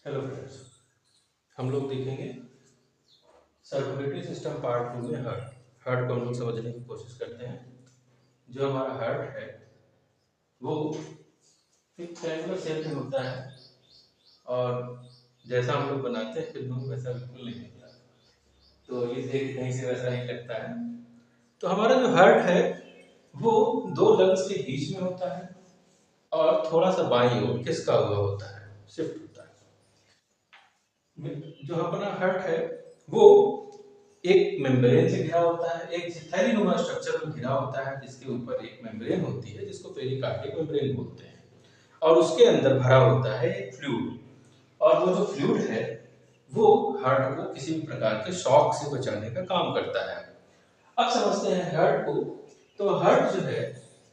Hello friends, हम लोग देखेंगे सर्कुलेटरी सिस्टम पार्ट 2 में हार्ट को हम लोग समझने की कोशिश करते हैं। जो हमारा हार्ट है वो एक ट्रायंगुलर शेप में होता है और जैसा हम लोग बनाते हैं फिल्मों में वैसा बिल्कुल नहीं होता, तो ये देख कहीं से वैसा नहीं लगता है। तो हमारा जो हार्ट है वो दो लंग्स के बीच में होता है और थोड़ा सा बाईं ओर खिसका हुआ होता है, शिफ्ट होता है। जो अपना हार्ट है वो एक मेम्ब्रेन से घिरा होता है, एक थैलीनुमा स्ट्रक्चर में घिरा होता है जिसके ऊपर एक मेम्ब्रेन होती है जिसको पेरिकार्डिक मेम्ब्रेन बोलते हैं और उसके अंदर भरा होता है एक फ्लूइड। और वो जो फ्लूइड है वो हार्ट को किसी भी प्रकार के शॉक से बचाने का काम करता है। अब समझते हैं हार्ट को। तो हार्ट जो है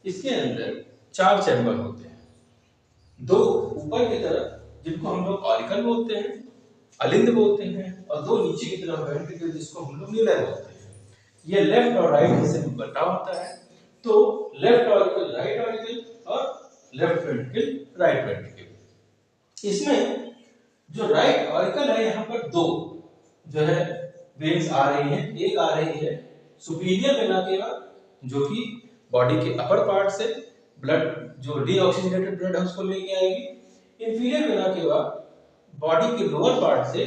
इसके अंदर चार चैम्बर होते हैं, दो ऊपर की तरफ जिनको हम लोग ऑरिकल बोलते हैं, अलिंद बोलते हैं, और दो नीचे की तरफ वेंट्रिकल जिसको हम लोग न्यूलर बोलते हैं। ये लेफ्ट और राइट हिस्से में बटा होता है। तो लेफ्ट ऑरिकल राइट ऑरिकल और लेफ्ट वेंट्रिकल राइट वेंट्रिकल। इसमें जो राइट ऑरिकल है यहाँ पर दो जो है वेन्स आ रही हैं। एक आ रही है सुपीरियर वेना केवा जो कि बॉडी के अपर पार्ट से ब्लड जो डीऑक्सीजनेटेड ब्लड है उसको लेके आएगी। इंफीरियर वेना केवा बॉडी के लोअर पार्ट से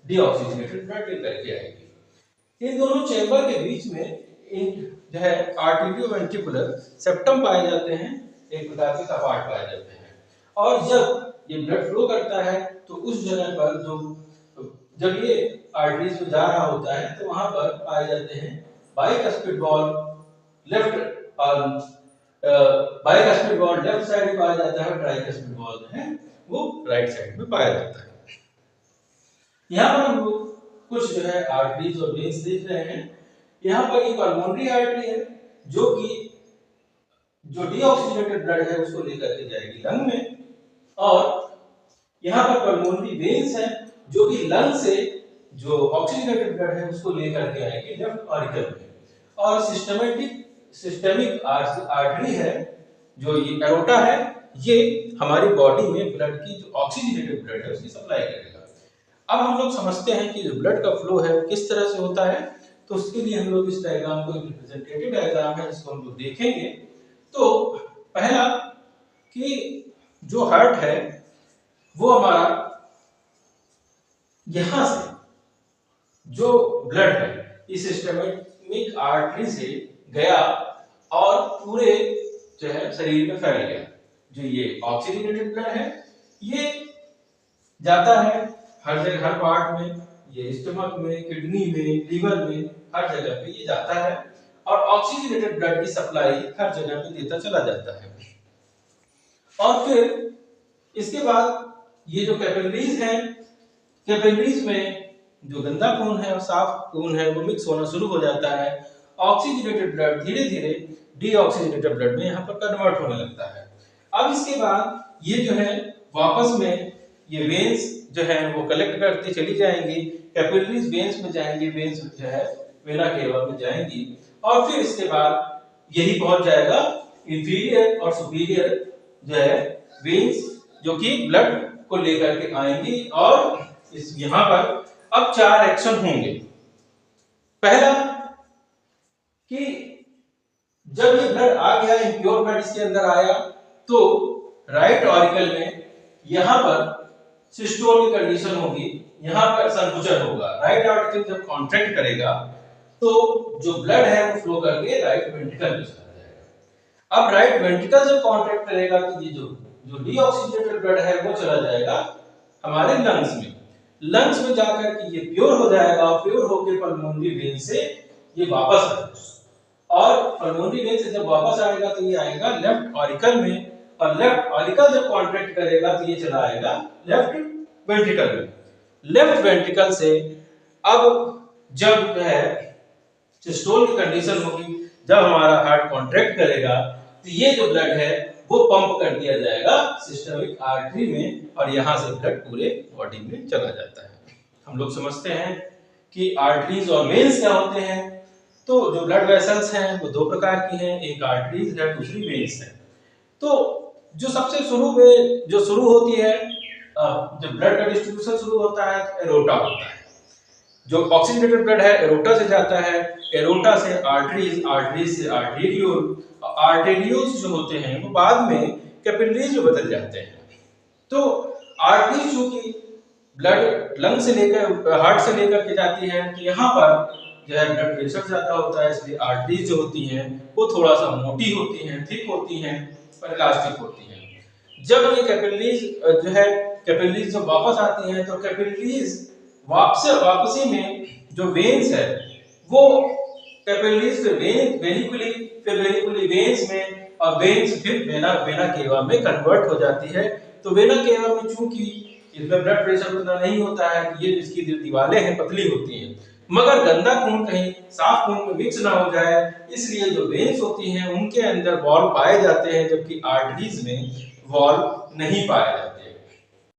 डीऑक्सीजनेटेड ब्लड लेकर के आएगी। इन दोनों चैम्बर के बीच में इन जो है आर्टेरियो वेंट्रिकुलर सेप्टम पाए जाते हैं, एक प्रकार के कपाट पाए जाते हैं। और जब ये ब्लड फ्लो करता है तो उस जगह पर जो जब ये आर्टरीज में जा रहा होता है तो वहां पर पाए जाते हैं बाइकस्पिड वॉल लेफ्ट और बाइकस्पिड वॉल लेफ्ट साइड में पाया जाता है, ट्राइकस्पिड वॉल है वो राइट साइड में पाया जाता है। यहाँ पर हम लोग कुछ जो है आर्टरीज और वेन्स देख रहे हैं। यहाँ पर एक पल्मोनरी आर्टरी है जो कि जो डीऑक्सीजनेटेड ब्लड है उसको लेकर के जाएगी लंग में, और यहाँ पर पल्मोनरी वेन्स है जो कि लंग से जो ऑक्सीजनेटेड ब्लड है उसको लेकर के आएगी लेफ्ट ऑरिकल में। और सिस्टेमिक आर्टरी है जो ये एरोटा है, ये हमारी बॉडी में ब्लड की जो ऑक्सीजनेटेड ब्लड है उसकी सप्लाई करेगा। अब हम लोग समझते हैं कि जो ब्लड का फ्लो है किस तरह से होता है। तो उसके लिए हम लोग इस डायग्राम को, एक रिप्रेजेंटेटिव डायग्राम है जिसको हम लोग देखेंगे। तो पहला कि जो हार्ट है वो हमारा यहां से जो ब्लड है इस सिस्टेमिक आर्टरी से गया और पूरे जो है शरीर में फैल गया। जो ये ऑक्सीजनेटेड ब्लड है ये जाता है हर जगह, हर पार्ट में, ये स्टमक में, किडनी में, लीवर में, हर जगह पे ये जाता है और ऑक्सीजनेटेड ब्लड की सप्लाई हर जगह पे देता चला जाता है। और फिर इसके बाद ये जो कैपिलरीज है, कैपिलरीज में जो गंदा खून है और साफ खून है वो मिक्स होना शुरू हो जाता है। ऑक्सीजनेटेड ब्लड धीरे धीरे डीऑक्सीजनेटेड ब्लड में यहाँ पर कन्वर्ट होने लगता है। अब इसके बाद ये जो है वापस में ये वेन्स जो है वो कलेक्ट करती चली जाएंगी, कैपिलरीज वेन्स में जाएंगी, वेन्स जो है वेना केवा में जाएंगी, और फिर इसके बाद यही पहुंच जाएगा इंफीरियर और सुपीरियर जो है वेन्स जो कि ब्लड को लेकर के आएंगी। और इस यहां पर अब चार एक्शन होंगे। पहला कि जब ये ब्लड आ गया, इम्प्योर ब्लड इसके अंदर आया, तो राइट ऑरिकल में यहां पर सिस्टोल की कंडीशन होगी, यहां पर संकुचन होगा। राइट ऑरिकल जब कॉन्ट्रैक्ट करेगा तो जो ब्लड है वो फ्लो करके राइट वेंट्रिकल में चला जाएगा। अब राइट वेंट्रिकल जब कॉन्ट्रैक्ट करेगा तो ये जो डीऑक्सीजनेटेड ब्लड है वो चला जाएगा हमारे लंग्स में। लंग्स में जाकर के ये प्योर हो जाएगा, प्योर होकर पल्मोनरी वेन से ये वापस आएगा, और पल्मोनरी वेन से जब वापस आएगा तो ये आएगा लेफ्ट ऑरिकल में, और लेफ्ट ऑरिकल जब कॉन्ट्रैक्ट करेगा तो ये चला आएगा लेफ्ट वेंट्रिकल में। लेफ्ट वेंट्रिकल से अब जब है सिस्टोल की कंडीशन होगी, जब हमारा हार्ट कॉन्ट्रैक्ट करेगा तो ये जो ब्लड है वो पंप कर दिया जाएगा सिस्टमिक आर्टरी में, और यहां से ब्लड पूरे बॉडी में चला जाता है। हम लोग समझते हैं कि आर्टरीज और वेन्स क्या होते हैं। तो जो ब्लड वेसल्स हैं वो दो प्रकार की हैं, एक आर्टरीज है, दूसरी वेन्स है। तो जो सबसे शुरू में जो शुरू होती है जब ब्लड का डिस्ट्रीब्यूशन शुरू होता है तो एरोटा होता है। जो ऑक्सीजनेटेड ब्लड है एरोटा से जाता है, एरोटा से आर्टरीज, आर्टरीज से आर्टेरियोल, आर्टेरियोल्स जो होते हैं वो बाद में कैपिलरीज में बदल जाते हैं। तो आर्टरीज जो कि ब्लड लंग से लेकर हार्ट से लेकर के जाती है, तो यहाँ पर जो है ब्लड प्रेशर ज्यादा होता है, इसलिए आर्टरीज जो होती हैं वो थोड़ा सा मोटी होती हैं, थिक होती हैं और इलास्टिक होती हैं। जब ये कैपिलरीज जो है कैपिलरीज जब वापस आती हैं तो कैपिलरीज वापसी में जो वेन्स है वो कैपिलरीज से वेनिकुली, फिर वेनिकुली वेन्स में, और वेन्स फिर वेना केवा में कन्वर्ट हो जाती है। तो वेना केवा में चूंकि इसमें ब्लड प्रेशर उतना नहीं होता है, ये इसकी जो दीवारें हैं पतली होती हैं, मगर गंदा खून कहीं साफ खून में मिक्स ना हो जाए, इसलिए जो वेन्स होती हैं उनके अंदर वॉल्व पाए जाते हैं, जबकि आर्टरीज में वॉल्व नहीं पाए जाते हैं।